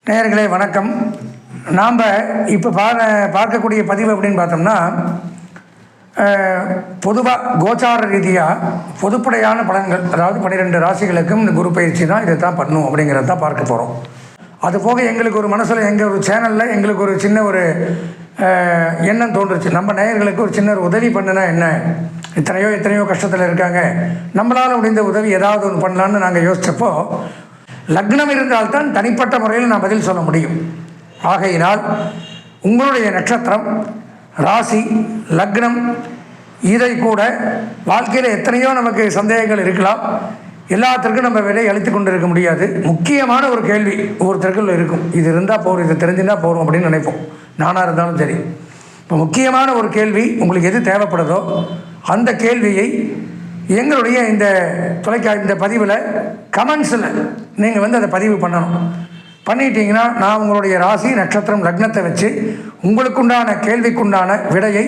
நேயர்களே வணக்கம். நாம் இப்போ பார்க்கக்கூடிய பதிவு அப்படின்னு பார்த்தோம்னா, பொதுவாக கோச்சார ரீதியாக பொதுப்படையான பலன்கள், அதாவது 12 ராசிகளுக்கும் இந்த குரு பயிற்சி தான் இதை தான் பண்ணும் அப்படிங்கிறத தான் பார்க்க போகிறோம். அதுபோக எங்களுக்கு ஒரு மனசில் எங்கள் ஒரு சேனலில் எங்களுக்கு ஒரு சின்ன ஒரு எண்ணம் தோன்றுச்சு. நம்ம நேயர்களுக்கு ஒரு சின்ன ஒரு உதவி பண்ணுனா என்ன, எத்தனையோ கஷ்டத்தில் இருக்காங்க, நம்மளால் முடிந்த உதவி ஏதாவது ஒன்று பண்ணலான்னு நாங்கள் யோசித்தப்போ, லக்னம் இருந்தால்தான் தனிப்பட்ட முறையில் நான் பதில் சொல்ல முடியும். ஆகையினால் உங்களுடைய நட்சத்திரம், ராசி, லக்னம், இதை கூட வாழ்க்கையில் எத்தனையோ நமக்கு சந்தேகங்கள் இருக்கலாம். எல்லாத்திற்கும் நம்ம விலை அளித்து கொண்டு இருக்க முடியாது. முக்கியமான ஒரு கேள்வி ஒவ்வொருத்தருக்கும் இருக்கும். இது இருந்தால் போகும், இது தெரிஞ்சுன்னா போகும் அப்படின்னு நினைப்போம், நானாக இருந்தாலும் சரி. இப்போ முக்கியமான ஒரு கேள்வி உங்களுக்கு எது தேவைப்படுதோ அந்த கேள்வியை எங்களுடைய இந்த இந்த பதிவில் கமெண்ட்ஸில் நீங்கள் அதை பதிவு பண்ணணும். பண்ணிட்டீங்கன்னா நான் உங்களுடைய ராசி, நட்சத்திரம், லக்னத்தை வச்சு உங்களுக்குண்டான கேள்விக்குண்டான விடையை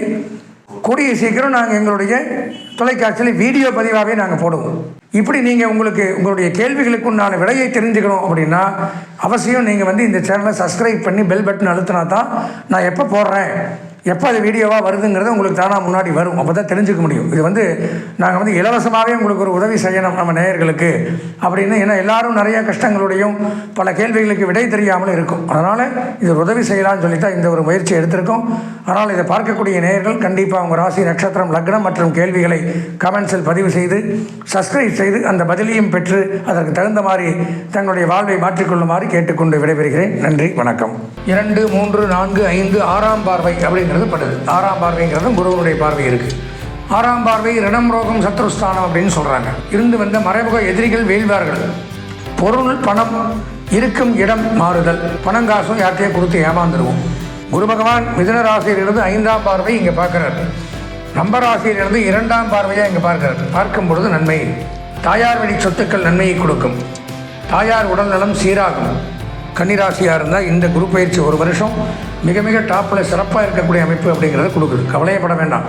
கூடிய சீக்கிரம் நாங்கள் எங்களுடைய தொலைக்காட்சியில் வீடியோ பதிவாகவே நாங்கள் போடுவோம். இப்படி நீங்கள் உங்களுடைய கேள்விகளுக்குண்டான விடையை தெரிஞ்சுக்கணும் அப்படின்னா அவசியம் நீங்கள் இந்த சேனலை சப்ஸ்கிரைப் பண்ணி பெல் பட்டன் அழுத்தினா தான் நான் எப்போ போடுறேன், எப்போ அது வீடியோவாக வருதுங்கிறது உங்களுக்கு தானாக முன்னாடி வரும். அப்போ தான் தெரிஞ்சுக்க முடியும். இது நாங்கள் இலவசமாகவே உங்களுக்கு ஒரு உதவி செய்யணும் நம்ம நேயர்களுக்கு அப்படின்னு. ஏன்னா எல்லாரும் நிறைய கஷ்டங்களுடையும் பல கேள்விகளுக்கு விடை தெரியாமலும் இருக்கும். அதனால் இது ஒரு உதவி செய்யலாம்னு சொல்லி தான் இந்த ஒரு முயற்சி எடுத்திருக்கோம். அதனால் இதை பார்க்கக்கூடிய நேயர்கள் கண்டிப்பாக உங்கள் ராசி, நட்சத்திரம், லக்னம் மற்றும் கேள்விகளை கமெண்ட்ஸில் பதிவு செய்து சப்ஸ்கிரைப் செய்து அந்த பதிலையும் பெற்று அதற்கு தகுந்த மாதிரி தங்களுடைய வாழ்வை மாற்றிக்கொள்ளுமாறு கேட்டுக்கொண்டு விடைபெறுகிறேன். நன்றி, வணக்கம். 2, 3, 4, 5 6ஆம் பார்வை அப்படிங்கிறது படுது. 6ஆம் பார்வைங்கிறது குருவனுடைய பார்வை இருக்குது. 6ஆம் பார்வை ரிணம், ரோகம், சத்ருஸ்தானம் அப்படின்னு சொல்கிறாங்க. இருந்து வந்த மறைமுக எதிரிகள் வீழ்வார்கள். பொருள், பணம் இருக்கும் இடம் மாறுதல். பணம் காசும் யார்கிட்டையே கொடுத்து ஏமாந்துருவோம். குரு பகவான் மிதுன ராசியிலிருந்து 5ஆம் பார்வை இங்கே பார்க்குறார். நம்ம ராசியிலிருந்து 2ஆம் பார்வையாக இங்கே பார்க்குறார். பார்க்கும் பொழுது நன்மை, தாயார் வழி சொத்துக்கள் நன்மையை கொடுக்கும். தாயார் உடல் நலம் சீராகும். கன்னிராசியாக இருந்தால் இந்த குரு பயிற்சி ஒரு வருஷம் மிக மிக டாப்பில் சிறப்பாக இருக்கக்கூடிய அமைப்பு அப்படிங்கிறத கொடுக்குது. கவலையப்பட வேண்டாம்.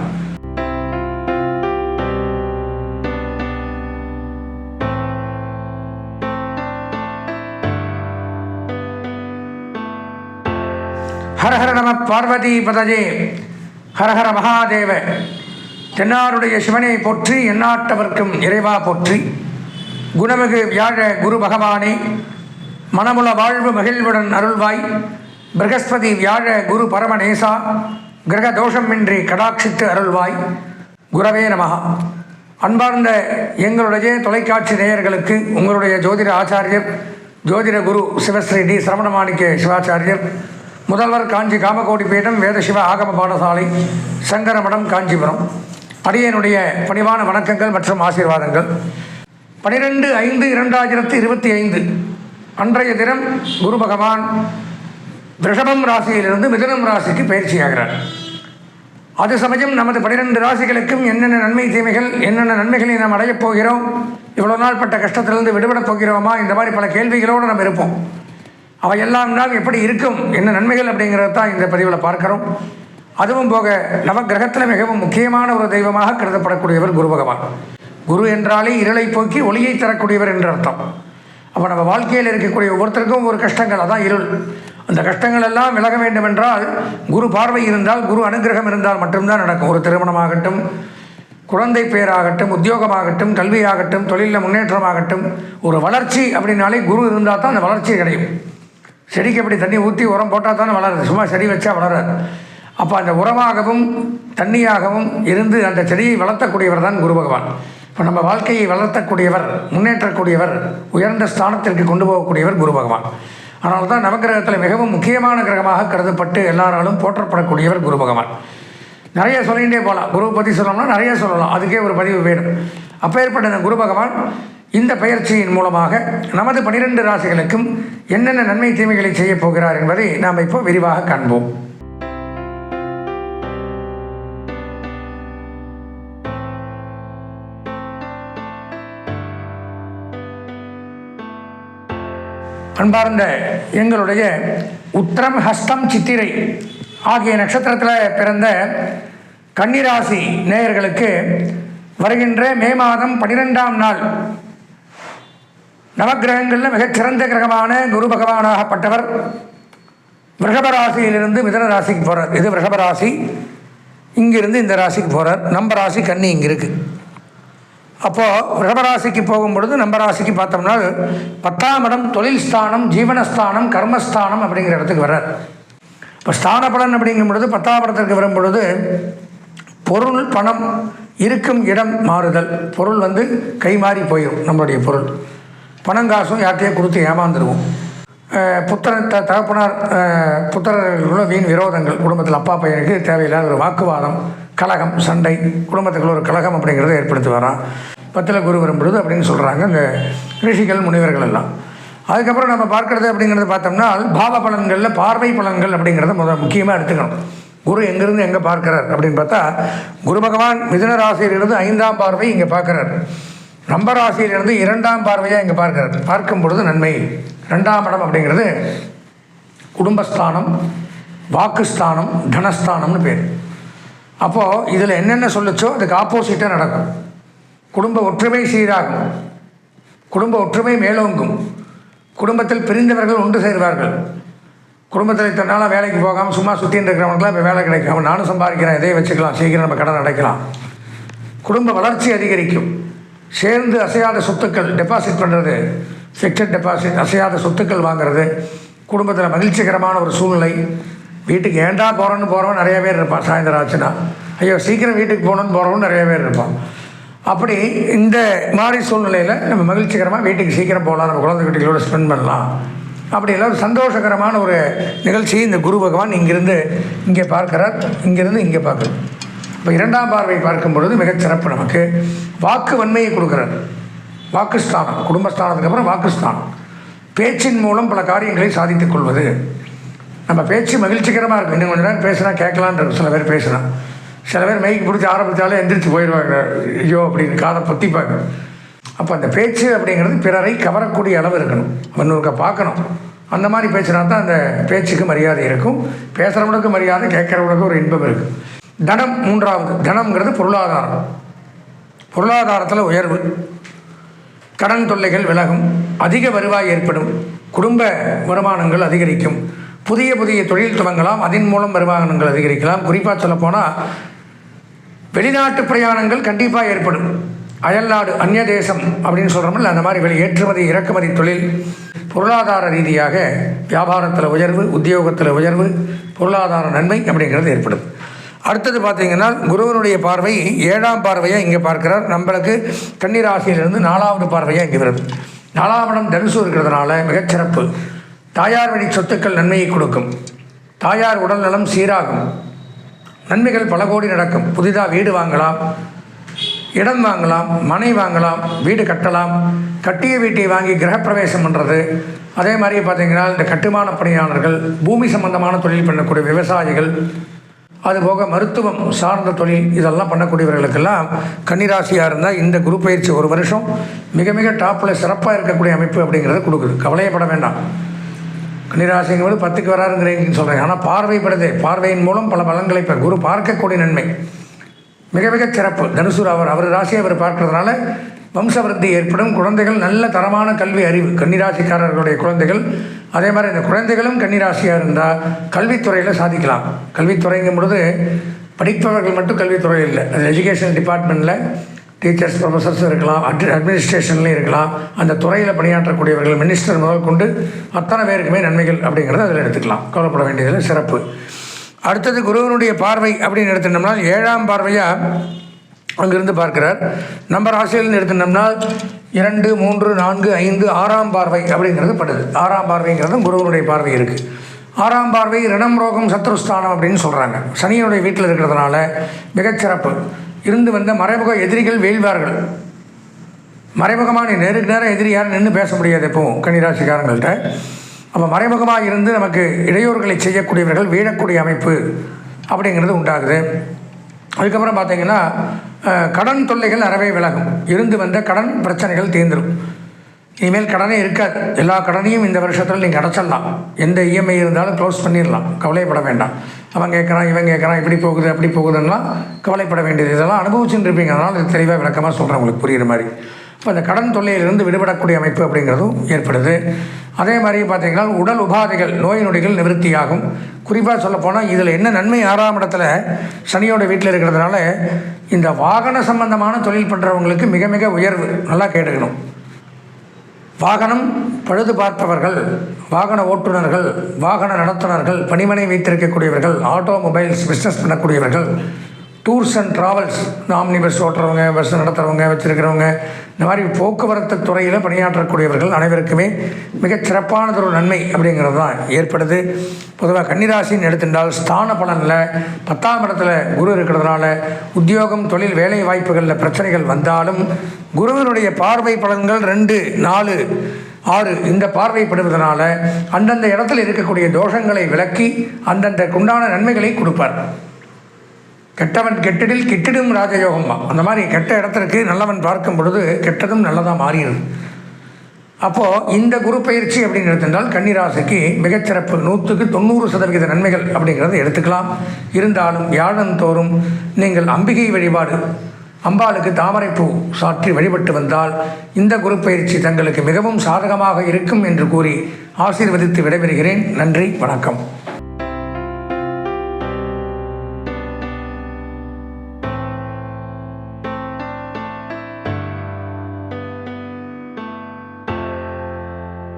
ஹரஹர நம பார்வதி பதஜே, ஹரஹர மகாதேவ. தென்னாருடைய சிவனை போற்றி, எந்நாட்டவர்க்கும் இறைவா போற்றி. குணமிகு வியாழ குரு பகவானே, மனமுல வாழ்வு மகிழ்வுடன் அருள்வாய். பிரகஸ்பதி வியாழ குரு பரமநேசா, கிரக தோஷமின்றி கடாட்சித்து அருள்வாய். குரவே நமஹா. அன்பார்ந்த எங்களுடைய தொலைக்காட்சி நேயர்களுக்கு உங்களுடைய ஜோதிட ஆச்சாரியர், ஜோதிட குரு சிவஸ்ரீ டி சரவணமாணிக்க சிவாச்சாரியர், முதல்வர் காஞ்சி காமகோடி பீடம் வேத சிவ ஆகம பாடசாலை, சங்கரமடம், காஞ்சிபுரம், அடியனுடைய பணிவான வணக்கங்கள் மற்றும் ஆசீர்வாதங்கள். 12/5/2025 அன்றைய தினம் குரு பகவான் ரிஷபம் ராசியிலிருந்து மிதுனம் ராசிக்கு பயிற்சியாகிறார். அது சமயம் நமது 12 ராசிகளுக்கும் என்னென்ன நன்மை தீமைகள், என்னென்ன நன்மைகளை நாம் அடையப் போகிறோம், இவ்வளோ நாள் பட்ட கஷ்டத்திலிருந்து விடுபடப் போகிறோமா, இந்த மாதிரி பல கேள்விகளோடு நம்ம இருப்போம். அவையெல்லாம் நாள் எப்படி இருக்கும், என்ன நன்மைகள் அப்படிங்கிறது தான் இந்த பதிவில் பார்க்கிறோம். அதுவும் போக நவகிரகத்தில் மிகவும் முக்கியமான ஒரு தெய்வமாக கருதப்படக்கூடியவர் குரு பகவான். குரு என்றாலே இருளை போக்கி ஒளியை தரக்கூடியவர் என்ற அர்த்தம். அப்போ நம்ம வாழ்க்கையில் இருக்கக்கூடிய ஒவ்வொருத்தருக்கும் ஒரு கஷ்டங்கள், அதான் இருள். அந்த கஷ்டங்கள் எல்லாம் விலக வேண்டும் என்றால் குரு பார்வை இருந்தால், குரு அனுகிரகம் இருந்தால் மட்டும்தான் நடக்கும். ஒரு திருமணமாகட்டும், குழந்தை பேராகட்டும், உத்தியோகமாகட்டும், கல்வியாகட்டும், தொழிலில் முன்னேற்றமாகட்டும், ஒரு வளர்ச்சி அப்படின்னாலே குரு இருந்தால் தான் அந்த வளர்ச்சி கிடைக்கும். செடிக்கு எப்படி தண்ணி ஊற்றி உரம் போட்டால் தானே வளருது, சும்மா செடி வச்சா வளராது. அப்போ அந்த உரமாகவும் தண்ணியாகவும் இருந்து அந்த செடியை வளர்த்தக்கூடியவர் தான் குரு பகவான். இப்போ நம்ம வாழ்க்கையை வளர்த்தக்கூடியவர், முன்னேற்றக்கூடியவர், உயர்ந்த ஸ்தானத்திற்கு கொண்டு போகக்கூடியவர் குரு பகவான். அதனால தான் நவகிரகத்தில் மிகவும் முக்கியமான கிரகமாக கருதப்பட்டு எல்லாராலும் போற்றப்படக்கூடியவர் குரு பகவான். நிறைய சொல்லிகிட்டே போகலாம். குருவை பற்றி சொல்லணும்னா நிறைய சொல்லலாம், அதுக்கே ஒரு பதிவு வேணும். அப்பேற்பட்ட இந்த குரு பகவான் இந்த பயிற்சியின் மூலமாக நமது 12 ராசிகளுக்கும் என்னென்ன நன்மை தீமைகளை செய்ய போகிறார் என்பதை நாம் இப்போ விரிவாக காண்போம். அன்பார்ந்த எங்களுடைய உத்திரம், ஹஸ்தம், சித்திரை ஆகிய நட்சத்திரத்தில் பிறந்த கன்னிராசி நேயர்களுக்கு வருகின்ற மே மாதம் 12ஆம் நாள் நவக்கிரகங்களில் மிகச்சிறந்த கிரகமான குரு பகவானாகப்பட்டவர் ரிஷபராசியிலிருந்து மிதன ராசிக்கு போகிறார். இது ரிஷபராசி, இங்கிருந்து இந்த ராசிக்கு போகிறார். நம்ம ராசி கன்னி இங்கே இருக்குது. அப்போது ரிஷபராசிக்கு போகும்பொழுது நம்ம ராசிக்கு பார்த்தோம்னா 10ஆம் இடம் தொழில் ஸ்தானம், ஜீவனஸ்தானம், கர்மஸ்தானம் அப்படிங்கிற இடத்துக்கு வர்றார். இப்போ ஸ்தான பலன் அப்படிங்கும் பொழுது 10ஆம் இடத்திற்கு வரும் பொழுது பொருள் பணம் இருக்கும் இடம் மாறுதல். பொருள் கை மாறி போயிடும். நம்மளுடைய பொருள் பணம் காசும் யார்கிட்டையே கொடுத்து ஏமாந்துருவோம். தகப்பனார் புத்திரர்களுக்குள்ள வீண் விரோதங்கள், குடும்பத்தில் அப்பா பையனுக்கு தேவையில்லாத ஒரு வாக்குவாதம், கலகம், சண்டை, குடும்பத்துக்குள்ள ஒரு கலகம் அப்படிங்கிறத ஏற்படுத்தி வரான் 10ல் குரு வரும்பொழுது அப்படின்னு சொல்கிறாங்க இந்த ரிஷிகள் முனிவர்கள் எல்லாம். அதுக்கப்புறம் நம்ம பார்க்குறது அப்படிங்கிறது பார்த்தோம்னா பாவ பலன்களில் பார்வை பலன்கள் அப்படிங்கிறத முக்கியமாக எடுத்துக்கணும். குரு எங்கேருந்து எங்கே பார்க்குறார் அப்படின்னு பார்த்தா குரு பகவான் மிதுன ராசியிலிருந்து 5ஆம் பார்வை இங்கே பார்க்குறார். நம்ம ராசியிலிருந்து 2ஆம் பார்வையாக இங்கே பார்க்குறார். பார்க்கும் பொழுது நன்மை. 2ஆம் இடம் அப்படிங்கிறது குடும்பஸ்தானம், வாக்குஸ்தானம், தனஸ்தானம்னு பேர். அப்போது இதில் என்னென்ன சொல்லிச்சோ அதுக்கு ஆப்போசிட்டாக நடக்கும். குடும்ப ஒற்றுமை சீராகும், குடும்ப ஒற்றுமை மேலோங்கும், குடும்பத்தில் பிரிந்தவர்கள் ஒன்று சேர்வார்கள். குடும்பத்தில் இத்தனை நாளாக வேலைக்கு போகாமல் சும்மா சுற்றின்னு இருக்கிறவங்களுக்குலாம் இப்போ வேலை கிடைக்கும். அவன் நானும் சம்பாதிக்கிறேன், இதையே வச்சுக்கலாம், சீக்கிரம் நம்ம கடன் அடைக்கலாம். குடும்ப வளர்ச்சி அதிகரிக்கும். சேர்ந்து அசையாத சொத்துக்கள் டெபாசிட் பண்ணுறது, ஃபிக்ஸட் டெபாசிட், அசையாத சொத்துக்கள் வாங்கிறது, குடும்பத்தில் மகிழ்ச்சிகரமான ஒரு சூழ்நிலை. வீட்டுக்கு ஏண்டா போகிறவன் நிறைய பேர் இருப்பான். சாயந்தரம் ஆச்சுன்னா ஐயோ சீக்கிரம் வீட்டுக்கு போகணுன்னு போகிறவன் நிறைய பேர் இருப்பான். அப்படி இந்த மாதிரி சூழ்நிலையில் நம்ம மகிழ்ச்சிகரமாக வீட்டுக்கு சீக்கிரம் போகலாம், நம்ம குழந்தை குட்டிகளோட ஸ்பெண்ட் பண்ணலாம். அப்படியெல்லாம் ஒரு சந்தோஷகரமான ஒரு நிகழ்ச்சி இந்த குரு பகவான் இங்கிருந்து இங்கே பார்க்குறார், இங்கிருந்து இங்கே பார்க்குறார். இப்போ 2ஆம் பார்வை பார்க்கும் பொழுது மிகச்சிறப்பு. நமக்கு வாக்கு வன்மையை கொடுக்குறார். வாக்குஸ்தானம், குடும்பஸ்தானத்துக்கு அப்புறம் வாக்குஸ்தானம். பேச்சின் மூலம் பல காரியங்களை சாதித்துக் கொள்வது. நம்ம பேச்சு மகிழ்ச்சிகரமாக இருக்கும். இன்னும் கொஞ்சம் நேரம் பேசுனா கேட்கலான்றது. சில பேர் பேசுனா, சில பேர் மைக்கு பிடிச்சி ஆரம்பித்தாலே எந்திரிச்சு போயிடுவாங்க, ஐயோ அப்படின்னு காதை பொத்திப்பாங்க. அப்போ அந்த பேச்சு அப்படிங்கிறது பிறரை கவரக்கூடிய அளவு இருக்கணும். இன்னொருக்க பார்க்கணும். அந்த மாதிரி பேச்சுனா தான் அந்த பேச்சுக்கு மரியாதை இருக்கும். பேசுகிறவனுக்கு மரியாதை, கேட்குறவனுக்கு ஒரு இன்பம் இருக்குது. தனம் 3வது. தனம்ங்கிறது பொருளாதாரம். பொருளாதாரத்தில் உயர்வு, கடன் தொல்லைகள் விலகும், அதிக வருவாய் ஏற்படும், குடும்ப வருமானங்கள் அதிகரிக்கும், புதிய புதிய தொழில் துவங்கலாம், அதன் மூலம் வருமானங்கள் அதிகரிக்கலாம். குறிப்பாக சொல்லப்போனால் வெளிநாட்டு பிரயாணங்கள் கண்டிப்பாக ஏற்படும். அயல்நாடு, அந்நிய தேசம் அப்படின்னு சொல்கிறோம்ல, அந்த மாதிரி ஏற்றுமதி இறக்குமதி தொழில், பொருளாதார ரீதியாக வியாபாரத்தில் உயர்வு, உத்தியோகத்தில் உயர்வு, பொருளாதார நன்மை அப்படிங்கிறது ஏற்படும். அடுத்தது பார்த்திங்கன்னா குருவனுடைய பார்வை 7ஆம் பார்வையாக இங்கே பார்க்குறார். நம்மளுக்கு கன்னி ராசியிலிருந்து 4வது பார்வையாக இங்கே வருது. 4ஆம் இடம் தனுசு இருக்கிறதுனால மிகச்சிறப்பு. தாயார் வழி சொத்துக்கள் நன்மையை கொடுக்கும். தாயார் உடல் நலம் சீராகும். நன்மைகள் பல கோடி நடக்கும். புதிதாக வீடு வாங்கலாம், இடம் வாங்கலாம், மனை வாங்கலாம், வீடு கட்டலாம். கட்டிய வீட்டை வாங்கி கிரகப்பிரவேசம் பண்ணுறது. அதே மாதிரி பார்த்திங்கன்னா இந்த கட்டுமான பணியாளர்கள், பூமி சம்பந்தமான தொழில் பண்ணக்கூடிய விவசாயிகள், அதுபோக மருத்துவம் சார்ந்த தொழில் இதெல்லாம் பண்ணக்கூடியவர்களுக்கெல்லாம் கன்னிராசியாக இருந்தால் இந்த குரு பயிற்சி ஒரு வருஷம் மிக மிக டாப்பில் சிறப்பாக இருக்கக்கூடிய அமைப்பு அப்படிங்கிறத கொடுக்குது. கவலையப்பட வேண்டாம். கன்னிராசிங்கிறது 10க்கு வராருங்கிறீங்கன்னு சொல்கிறேன். ஆனால் பார்வைப்படுது. பார்வையின் மூலம் பல பலன்களை இப்போ குரு பார்க்கக்கூடிய நன்மை மிக மிக சிறப்பு. தனுசு அவர் ராசியை அவர் பார்க்கறதுனால வம்சவருத்தி ஏற்படும். குழந்தைகள் நல்ல தரமான கல்வி அறிவு. கன்னிராசிக்காரர்களுடைய குழந்தைகள் அதே மாதிரி இந்த குழந்தைகளும் கன்னிராசியாக இருந்தால் கல்வித்துறையில் சாதிக்கலாம். கல்வித்துறைங்கும் பொழுது படிப்பவர்கள் மட்டும் கல்வித்துறை இல்லை, அது எஜுகேஷன் டிபார்ட்மெண்ட்டில் டீச்சர்ஸ், ப்ரொஃபஸர்ஸ் இருக்கலாம், அட்மினிஸ்ட்ரேஷன்லேயும் இருக்கலாம். அந்த துறையில் பணியாற்றக்கூடியவர்கள் மினிஸ்டர் முதல் கொண்டு அத்தனை பேருக்குமே நன்மைகள் அப்படிங்கிறத அதில் எடுத்துக்கலாம். கவலைப்பட வேண்டியதில் சிறப்பு. அடுத்தது குருவனுடைய பார்வை அப்படின்னு எடுத்துட்டோம்னா 7ஆம் பார்வையாக அங்கிருந்து பார்க்கிறார். நம்ம ராசியிலிருந்து எடுத்துட்டோம்னா 2, 3, 4, 5, 6ஆம் பார்வை அப்படிங்கிறது படுது. 6ஆம் பார்வைங்கிறதும் குருவனுடைய பார்வை இருக்குது. 6ஆம் பார்வை ரிணம் ரோகம் சத்ருஸ்தானம் அப்படின்னு சொல்கிறாங்க. சனியனுடைய வீட்டில் இருக்கிறதுனால மிகச்சிறப்பு. இருந்து வந்த மறைமுக எதிரிகள் வீழ்வார்கள். மறைமுகமாக நேருக்கு நேரம் எதிரி யாரும் நின்று பேச முடியாது எப்பவும் கன்னிராசிக்காரங்கள்ட்ட. அப்போ மறைமுகமாக இருந்து நமக்கு இடையூறுகளை செய்யக்கூடியவர்கள் வீழக்கூடிய அமைப்பு அப்படிங்கிறது உண்டாகுது. அதுக்கப்புறம் பார்த்திங்கன்னா கடன் தொல்லைகள் அறவே விலகும். இருந்து வந்த கடன் பிரச்சனைகள் தீர்ந்துடும். இனிமேல் கடனே இருக்காது. எல்லா கடனையும் இந்த வருஷத்தில் நீங்கள் அடைச்சிடலாம். எந்த இஎம்ஐ இருந்தாலும் க்ளோஸ் பண்ணிடலாம். கவலைப்பட வேண்டாம். அவன் கேட்குறான், இவன் கேட்குறான், இப்படி போகுது அப்படி போகுதுன்னா கவலைப்பட வேண்டியது. இதெல்லாம் அனுபவிச்சுட்டு இருப்பீங்க. அதனால் இது தெளிவாக விளக்கமாக சொல்கிறேன், உங்களுக்கு புரிகிற மாதிரி. இப்போ இந்த கடன் தொல்லையிலிருந்து விடுபடக்கூடிய அமைப்பு அப்படிங்கிறதும் ஏற்படுது. அதே மாதிரி பார்த்திங்கன்னா உடல் உபாதைகள், நோய் நொடிகள் நிவர்த்தியாகும். குறிப்பாக சொல்லப்போனால் இதில் என்ன நன்மை, 6ஆம் இடத்துல சனியோட வீட்டில் இருக்கிறதுனால இந்த வாகன சம்பந்தமான தொழில் பண்ணுறவங்களுக்கு மிக மிக உயர்வு. நல்லா கேட்டுக்கணும். வாகனம் பழுது பார்ப்பவர்கள், வாகன ஓட்டுநர்கள், வாகன நடத்துனர்கள், பணிமனை வைத்திருக்கக்கூடியவர்கள், ஆட்டோமொபைல்ஸ் பிஸ்னஸ் பண்ணக்கூடியவர்கள், tours and travels, omni bus ஓட்டுறவங்க, பஸ் நடத்துகிறவங்க, வச்சுருக்கிறவங்க, இந்த மாதிரி போக்குவரத்து துறையில் பணியாற்றக்கூடியவர்கள் அனைவருக்குமே மிகச் சிறப்பானதொரு நன்மை அப்படிங்கிறது தான் ஏற்படுது. பொதுவாக கன்னிராசின்னு எடுத்துட்டால் ஸ்தான பலனில் 10ஆம் இடத்துல குரு இருக்கிறதுனால உத்தியோகம், தொழில், வேலை வாய்ப்புகளில் பிரச்சனைகள் வந்தாலும் குருவினுடைய பார்வை பலன்கள் 2, 4, 6 இந்த பார்வைப்படுவதனால அந்தந்த இடத்துல இருக்கக்கூடிய தோஷங்களை விலக்கி அந்தந்த உண்டான நன்மைகளை கொடுப்பார். கெட்டவன் கெட்டிடில் கிட்டிடும் ராஜயோகம்மா. அந்த மாதிரி கெட்ட இடத்திற்கு நல்லவன் பார்க்கும் பொழுது கெட்டதும் நல்லதாக மாறிடுது. அப்போது இந்த குரு பயிற்சி அப்படின்னு எடுத்துட்டால் கன்னிராசிக்கு மிகச்சிறப்பு, 100க்கு 90% நன்மைகள் அப்படிங்கிறத எடுத்துக்கலாம். இருந்தாலும் வியாழந்தோறும் நீங்கள் அம்பிகை வழிபாடு, அம்பாளுக்கு தாமரைப்பூ சாற்றி வழிபட்டு வந்தால் இந்த குரு பயிற்சி தங்களுக்கு மிகவும் சாதகமாக இருக்கும் என்று கூறி ஆசீர்வதித்து விடைபெறுகிறேன். நன்றி, வணக்கம்.